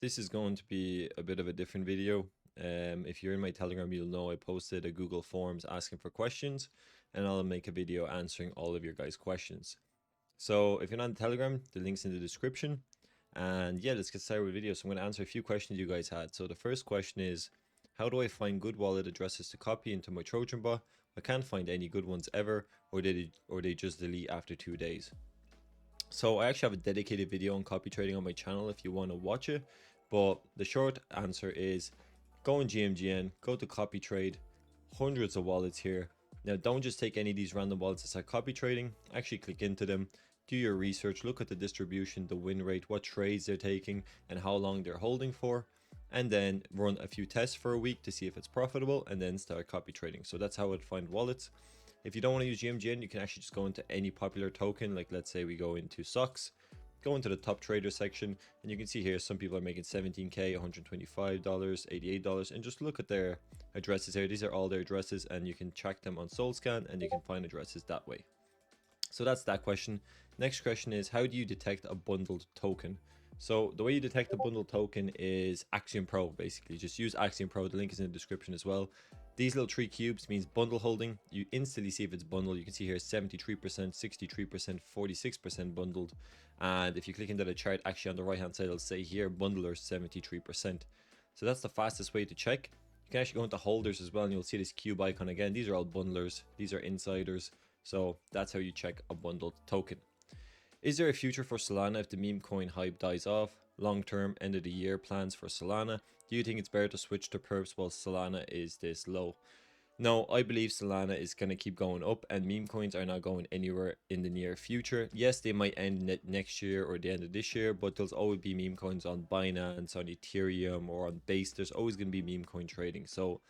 This is going to be a bit of a different video. If you're in my Telegram, you'll know I posted a Google Forms asking for questions, and I'll make a video answering all of your guys' questions. So if you're not on Telegram, the link's in the description. And yeah, let's get started with the video. So I'm going to answer a few questions you guys had. So the first question is, how do I find good wallet addresses to copy into my Trojan bot? I can't find any good ones ever, or they just delete after 2 days. So I actually have a dedicated video on copy trading on my channel if you want to watch it. But the short answer is go in GMGN, go to copy trade, hundreds of wallets here. Now don't just take any of these random wallets that start copy trading, actually click into them, do your research, look at the distribution, the win rate, what trades they're taking and how long they're holding for, and then run a few tests for a week to see if it's profitable and then start copy trading. So that's how I'd find wallets. If you don't want to use GMGN, you can actually just go into any popular token. Like let's say we go into SOX, go into the top trader section, and you can see here some people are making 17k, $125, $88, and just look at their addresses here. These are all their addresses, and you can track them on SolScan, and you can find addresses that way. So that's that question. Next question is, how do you detect a bundled token? So the way you detect a bundled token is Axiom Pro, basically. Just use Axiom Pro. The link is in the description as well. These little 3 cubes means bundle holding. You instantly see if it's bundled. You can see here 73%, 63%, 46% bundled. And if you click into the chart, actually on the right hand side, it'll say here bundler 73%. So that's the fastest way to check. You can actually go into holders as well, and you'll see this cube icon again. These are all bundlers. These are insiders. So that's how you check a bundled token. Is there a future for Solana if the meme coin hype dies off? Long term, end of the year plans for Solana. Do you think it's better to switch to perps while Solana is this low? No, I believe Solana is going to keep going up, and meme coins are not going anywhere in the near future. Yes, they might end next year or the end of this year, but there's always be meme coins on Binance, on Ethereum, or on Base. There's always going to be meme coin trading. So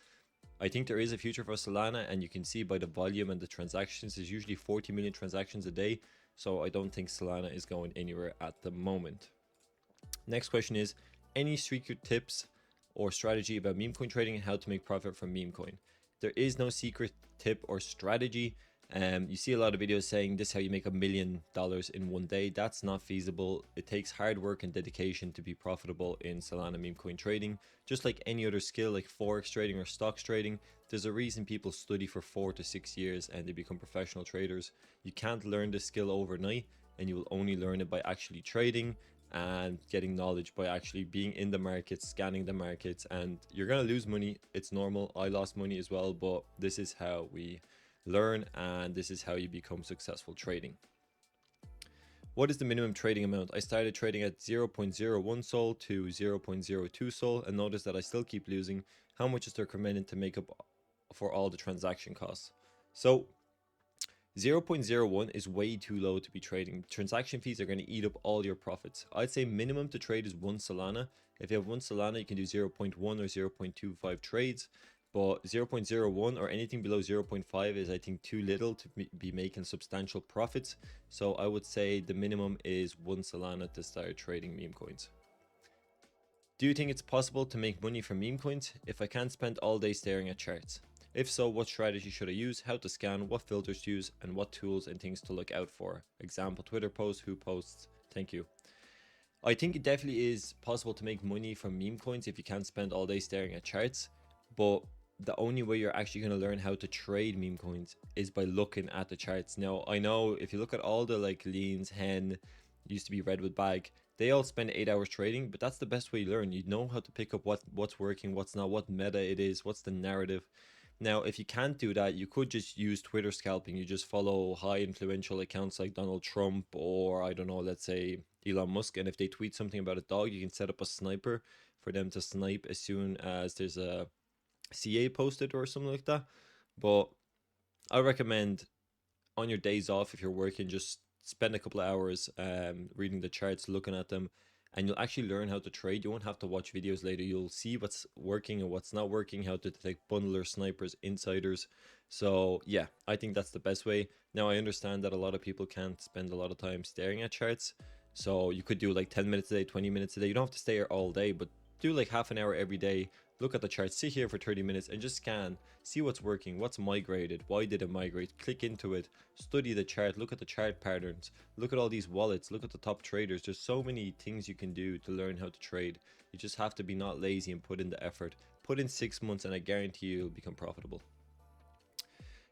I think there is a future for Solana, and you can see by the volume and the transactions, there's usually 40 million transactions a day. So I don't think Solana is going anywhere at the moment. Next question is, any secret tips or strategy about meme coin trading and how to make profit from meme coin? There is no secret tip or strategy. You see a lot of videos saying this is how you make $1 million in one day. That's not feasible. It takes hard work and dedication to be profitable in Solana meme coin trading. Just like any other skill like forex trading or stocks trading, there's a reason people study for 4 to 6 years and they become professional traders. You can't learn this skill overnight, and you will only learn it by actually trading and getting knowledge by actually being in the markets, scanning the markets. And you're going to lose money. It's normal. I lost money as well, but this is how we learn, and this is how you become successful trading. What is the minimum trading amount? I started trading at 0.01 sol to 0.02 sol and notice that I still keep losing. How much is there recommended to make up for all the transaction costs? So 0.01 is way too low to be trading. Transaction fees are going to eat up all your profits. I'd say minimum to trade is 1 Solana. If you have 1 Solana, you can do 0.1 or 0.25 trades. But 0.01 or anything below 0.5 is, I think, too little to be making substantial profits. So I would say the minimum is 1 Solana to start trading meme coins. Do you think it's possible to make money from meme coins if I can't spend all day staring at charts? If so, what strategy should I use, how to scan, what filters to use, and what tools and things to look out for? Example, Twitter post, who posts? Thank you. I think it definitely is possible to make money from meme coins if you can't spend all day staring at charts. But the only way you're actually going to learn how to trade meme coins is by looking at the charts. Now, I know if you look at all the like Leans, Hen, used to be Redwood Bag, they all spend 8 hours trading, but that's the best way you learn. You know how to pick up what's working, what's not, what meta it is, what's the narrative. Now, if you can't do that, you could just use Twitter scalping. You just follow high influential accounts like Donald Trump or, I don't know, let's say Elon Musk. And if they tweet something about a dog, you can set up a sniper for them to snipe as soon as there's a CA posted or something like that. But I recommend on your days off, if you're working, just spend a couple of hours reading the charts, looking at them, and you'll actually learn how to trade. You won't have to watch videos later. You'll see what's working and what's not working, how to detect bundlers, snipers, insiders. So yeah, I think that's the best way. Now I understand that a lot of people can't spend a lot of time staring at charts. So you could do like 10 minutes a day, 20 minutes a day. You don't have to stay here all day, but do like half an hour every day. look at the chart, sit here for 30 minutes and just scan, see what's working, what's migrated, why did it migrate, click into it, study the chart, look at the chart patterns, look at all these wallets, look at the top traders. There's so many things you can do to learn how to trade. You just have to be not lazy and put in the effort. Put in 6 months and I guarantee you'll become profitable.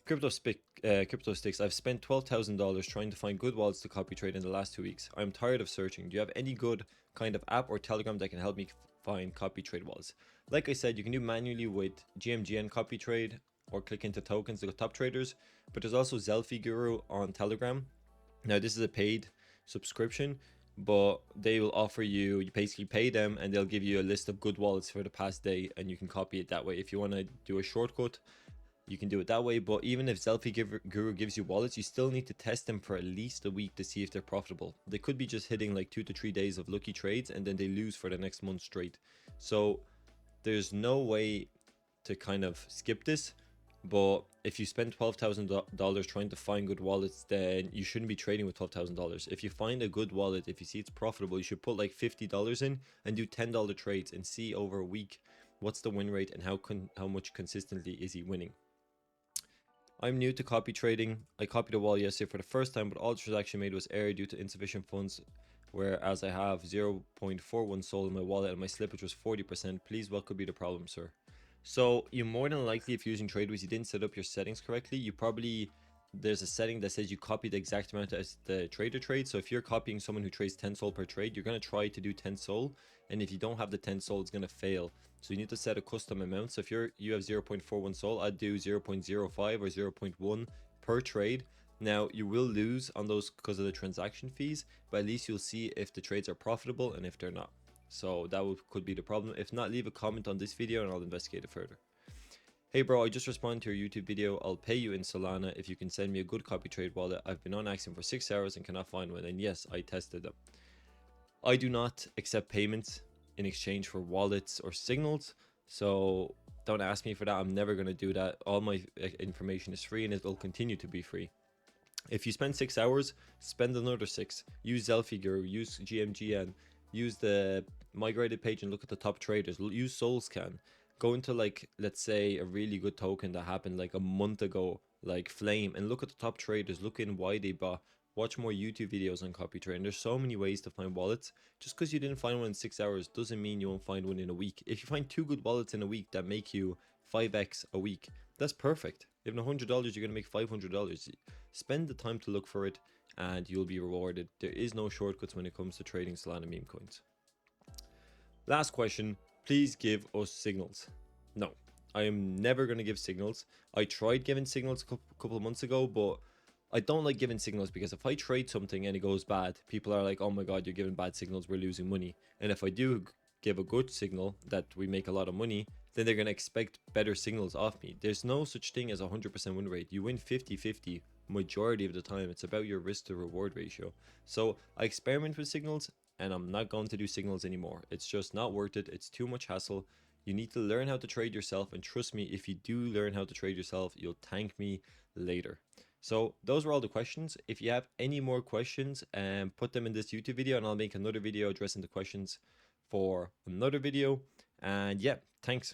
Crypto sticks. I've spent $12,000 trying to find good wallets to copy trade in the last 2 weeks. I'm tired of searching. Do you have any good kind of app or Telegram that can help me find copy trade wallets? Like I said, you can do manually with GMGN copy trade or click into tokens, the top traders. But there's also Zelfie Guru on Telegram. Now this is a paid subscription, but they will offer you basically pay them and they'll give you a list of good wallets for the past day and you can copy it that way. If you want to do a shortcut, you can do it that way. But even if Zelfie Guru gives you wallets, you still need to test them for at least a week to see if they're profitable. They could be just hitting like 2 to 3 days of lucky trades and then they lose for the next month straight. So there's no way to kind of skip this. But if you spend $12,000 trying to find good wallets, then you shouldn't be trading with $12,000. If you find a good wallet, if you see it's profitable, you should put like $50 in and do $10 trades and see over a week what's the win rate and how much consistently is he winning. I'm new to copy trading. I copied a wallet yesterday for the first time, but all the transaction made was error due to insufficient funds, whereas I have 0.41 sold in my wallet and my slippage was 40%. Please, what could be the problem, sir? So you more than likely, if you're using TradeWiz, you didn't set up your settings correctly. You probably, there's a setting that says you copy the exact amount as the trader trades. So if you're copying someone who trades 10 sol per trade, you're going to try to do 10 sol. And if you don't have the 10 sol, it's going to fail. So you need to set a custom amount. So if you have 0.41 sol, I'd do 0.05 or 0.1 per trade. Now you will lose on those because of the transaction fees, but at least you'll see if the trades are profitable and if they're not. So that could be the problem. If not, leave a comment on this video and I'll investigate it further. Hey bro, I just responded to your YouTube video. I'll pay you in Solana if you can send me a good copy trade wallet. I've been on Axiom for 6 hours and cannot find one. And yes, I tested them. I do not accept payments in exchange for wallets or signals. So don't ask me for that. I'm never going to do that. All my information is free and it will continue to be free. If you spend 6 hours, spend another 6. Use Zelfie Guru, use GMGN, use the migrated page and look at the top traders. Use SolScan. Go into like, let's say a really good token that happened like a month ago, like Flame, and look at the top traders. Look in why they bought. Watch more YouTube videos on copy trading. There's so many ways to find wallets. Just because you didn't find one in 6 hours doesn't mean you won't find one in a week. If you find 2 good wallets in a week that make you 5x a week, that's perfect. If you have $100, you're going to make $500. Spend the time to look for it and you'll be rewarded. There is no shortcuts when it comes to trading Solana meme coins. Last question, please give us signals. No, I am never going to give signals. I tried giving signals a couple of months ago, but I don't like giving signals because if I trade something and it goes bad, people are like, oh my god, you're giving bad signals, we're losing money. And if I do give a good signal that we make a lot of money, then they're going to expect better signals off me. There's no such thing as a 100% win rate. You win 50-50 majority of the time. It's about your risk to reward ratio. So I experiment with signals and I'm not going to do signals anymore. It's just not worth it. It's too much hassle. You need to learn how to trade yourself, and trust me, if you do learn how to trade yourself, you'll thank me later. So those were all the questions. If you have any more questions, put them in this YouTube video and I'll make another video addressing the questions for another video. And yeah, thanks.